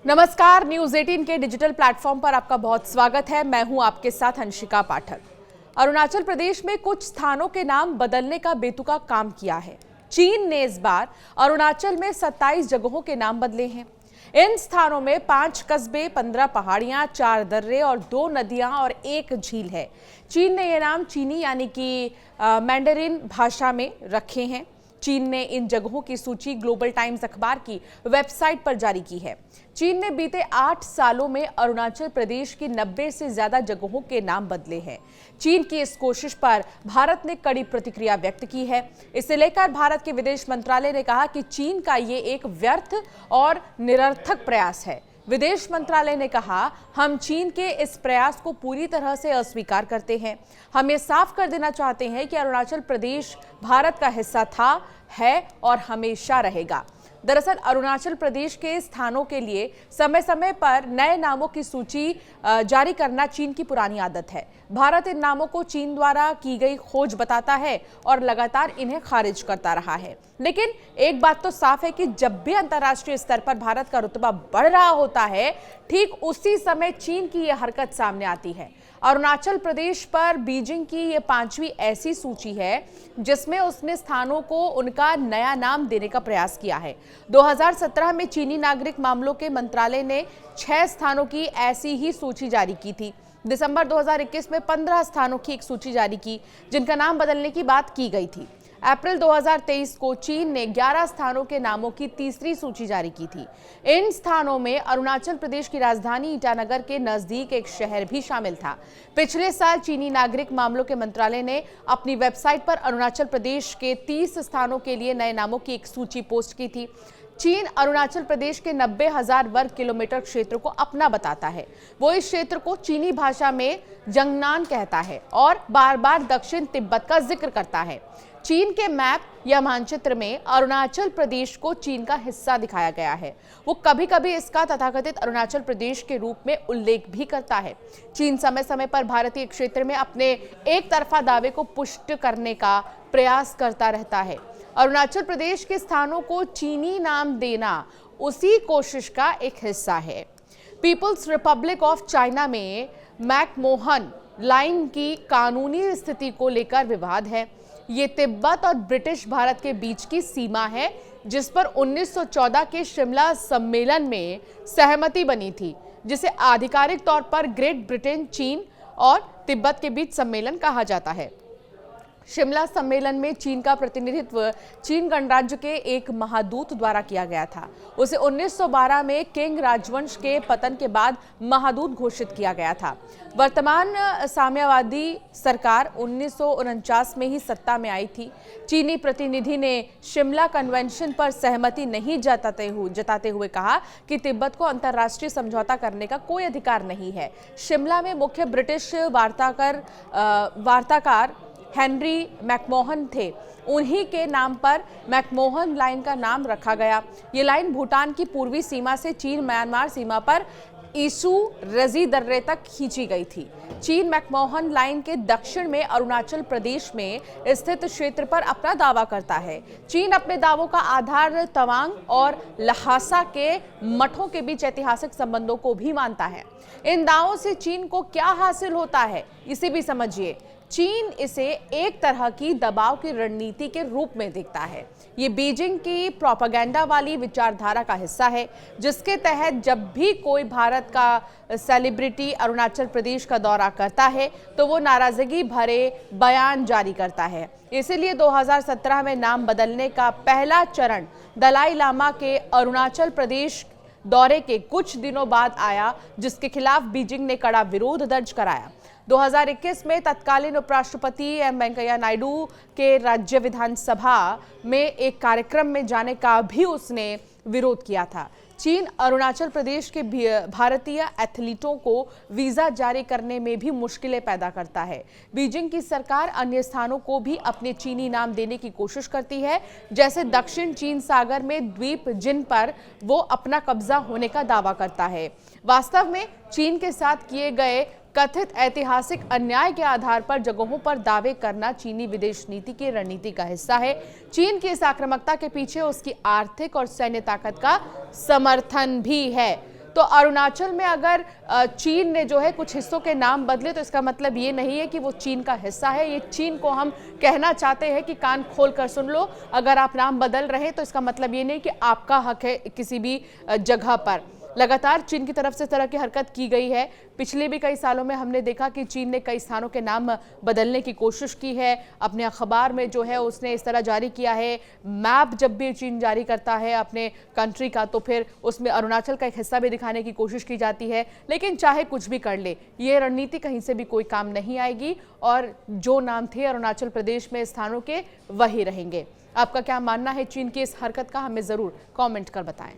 नमस्कार, न्यूज 18 के digital platform पर आपका बहुत स्वागत है। मैं हूं आपके साथ अंशिका पाठक। अरुणाचल प्रदेश में कुछ स्थानों के नाम बदलने का बेतुका काम किया है। चीन ने इस बार अरुणाचल में 27 जगहों के नाम बदले हैं। इन स्थानों में 5 कस्बे, 15 पहाड़ियां, 4 दर्रे और 2 नदियां और 1 झील है। चीन ने ये नाम चीनी यानी कि मैंडरिन भाषा में रखे हैं। चीन ने इन जगहों की सूची ग्लोबल टाइम्स अखबार की वेबसाइट पर जारी की है। चीन ने बीते 8 सालों में अरुणाचल प्रदेश की 90 से ज्यादा जगहों के नाम बदले हैं। चीन की इस कोशिश पर भारत ने कड़ी प्रतिक्रिया व्यक्त की है। इसे लेकर भारत के विदेश मंत्रालय ने कहा कि चीन का ये एक व्यर्थ और निरर्थक प्रयास है। विदेश मंत्रालय ने कहा, हम चीन के इस प्रयास को पूरी तरह से अस्वीकार करते हैं। हम ये साफ कर देना चाहते हैं कि अरुणाचल प्रदेश भारत का हिस्सा था, है और हमेशा रहेगा। दरअसल अरुणाचल प्रदेश के स्थानों के लिए समय समय पर नए नामों की सूची जारी करना चीन की पुरानी आदत है। भारत इन नामों को चीन द्वारा की गई खोज बताता है और लगातार इन्हें खारिज करता रहा है। लेकिन एक बात तो साफ है कि जब भी अंतर्राष्ट्रीय स्तर पर भारत का रुतबा बढ़ रहा होता है, ठीक उसी समय चीन की यह हरकत सामने आती है। अरुणाचल प्रदेश पर बीजिंग की ये 5वीं ऐसी सूची है जिसमें उसने स्थानों को उनका नया नाम देने का प्रयास किया है। 2017 में चीनी नागरिक मामलों के मंत्रालय ने 6 स्थानों की ऐसी ही सूची जारी की थी। दिसंबर 2021 में 15 स्थानों की एक सूची जारी की जिनका नाम बदलने की बात की गई थी। अप्रैल 2023 को चीन ने 11 स्थानों के नामों की तीसरी सूची जारी की थी। इन स्थानों में अरुणाचल प्रदेश की राजधानी ईटानगर के नजदीक एक शहर भी शामिल था। पिछले साल चीनी नागरिक मामलों के मंत्रालय ने अपनी वेबसाइट पर अरुणाचल प्रदेश के 30 स्थानों के लिए नए नामों की एक सूची पोस्ट की थी। चीन अरुणाचल प्रदेश के 90,000 वर्ग किलोमीटर क्षेत्र को अपना बताता है। वो इस क्षेत्र को चीनी भाषा में जंगनान कहता है और बार बार दक्षिण तिब्बत का जिक्र करता है। चीन के मैप या मानचित्र में अरुणाचल प्रदेश को चीन का हिस्सा दिखाया गया है। वो कभी कभी इसका तथाकथित अरुणाचल प्रदेश के रूप में उल्लेख भी करता है। चीन समय समय पर भारतीय क्षेत्र में अपने एक तरफा दावे को पुष्ट करने का प्रयास करता रहता है। अरुणाचल प्रदेश के स्थानों को चीनी नाम देना उसी कोशिश का एक हिस्सा है। पीपुल्स रिपब्लिक ऑफ चाइना में मैकमोहन लाइन की कानूनी स्थिति को लेकर विवाद है। ये तिब्बत और ब्रिटिश भारत के बीच की सीमा है जिस पर 1914 के शिमला सम्मेलन में सहमति बनी थी, जिसे आधिकारिक तौर पर ग्रेट ब्रिटेन, चीन और तिब्बत के बीच सम्मेलन कहा जाता है। शिमला सम्मेलन में चीन का प्रतिनिधित्व चीन गणराज्य के एक महादूत द्वारा किया गया था। उसे 1912 में किंग राजवंश के पतन के बाद महादूत घोषित किया गया था। वर्तमान साम्यवादी सरकार 1949 में ही सत्ता में आई थी। चीनी प्रतिनिधि ने शिमला कन्वेंशन पर सहमति नहीं जताते हुए कहा कि तिब्बत को अंतर्राष्ट्रीय समझौता करने का कोई अधिकार नहीं है। शिमला में मुख्य ब्रिटिश वार्ताकार हेनरी मैकमोहन थे। उन्हीं के नाम पर मैकमोहन लाइन का नाम रखा गया। ये लाइन भूटान की पूर्वी सीमा से चीन म्यांमार सीमा पर ईसू रजी दर्रे तक खींची गई थी। चीन मैकमोहन लाइन के दक्षिण में अरुणाचल प्रदेश में स्थित क्षेत्र पर अपना दावा करता है। चीन अपने दावों का आधार तवांग और लहासा के मठों के बीच ऐतिहासिक संबंधों को भी मानता है। इन दावों से चीन को क्या हासिल होता है, इसे भी समझिए। चीन इसे एक तरह की दबाव की रणनीति के रूप में देखता है। ये बीजिंग की प्रोपेगेंडा वाली विचारधारा का हिस्सा है, जिसके तहत जब भी कोई भारत का सेलिब्रिटी अरुणाचल प्रदेश का दौरा करता है तो वो नाराजगी भरे बयान जारी करता है। इसीलिए 2017 में नाम बदलने का पहला चरण दलाई लामा के अरुणाचल प्रदेश दौरे के कुछ दिनों बाद आया, जिसके खिलाफ बीजिंग ने कड़ा विरोध दर्ज कराया। 2021 में तत्कालीन उपराष्ट्रपति एम वेंकैया नायडू के राज्य विधानसभा में एक कार्यक्रम में जाने का भी उसने विरोध किया था। चीन अरुणाचल प्रदेश के भारतीय एथलीटों को वीजा जारी करने में भी मुश्किलें पैदा करता है। बीजिंग की सरकार अन्य स्थानों को भी अपने चीनी नाम देने की कोशिश करती है, जैसे दक्षिण चीन सागर में द्वीप जिन पर वो अपना कब्जा होने का दावा करता है। वास्तव में चीन के साथ किए गए कथित ऐतिहासिक अन्याय के आधार पर जगहों पर दावे करना चीनी विदेश नीति की रणनीति का हिस्सा है। चीन की इस आक्रामकता के पीछे उसकी आर्थिक और सैन्य ताकत का समर्थन भी है। तो अरुणाचल में अगर चीन ने जो है कुछ हिस्सों के नाम बदले तो इसका मतलब ये नहीं है कि वो चीन का हिस्सा है। ये चीन को हम कहना चाहते हैं कि कान खोल कर सुन लो, अगर आप नाम बदल रहे हैं तो इसका मतलब ये नहीं कि आपका हक है किसी भी जगह पर। लगातार चीन की तरफ से इस तरह की हरकत की गई है। पिछले भी कई सालों में हमने देखा कि चीन ने कई स्थानों के नाम बदलने की कोशिश की है। अपने अखबार में जो है उसने इस तरह जारी किया है, मैप जब भी चीन जारी करता है अपने कंट्री का तो फिर उसमें अरुणाचल का एक हिस्सा भी दिखाने की कोशिश की जाती है। लेकिन चाहे कुछ भी कर ले, ये रणनीति कहीं से भी कोई काम नहीं आएगी और जो नाम थे अरुणाचल प्रदेश में स्थानों के वही रहेंगे। आपका क्या मानना है चीन की इस हरकत का, हमें जरूर कॉमेंट कर बताएं।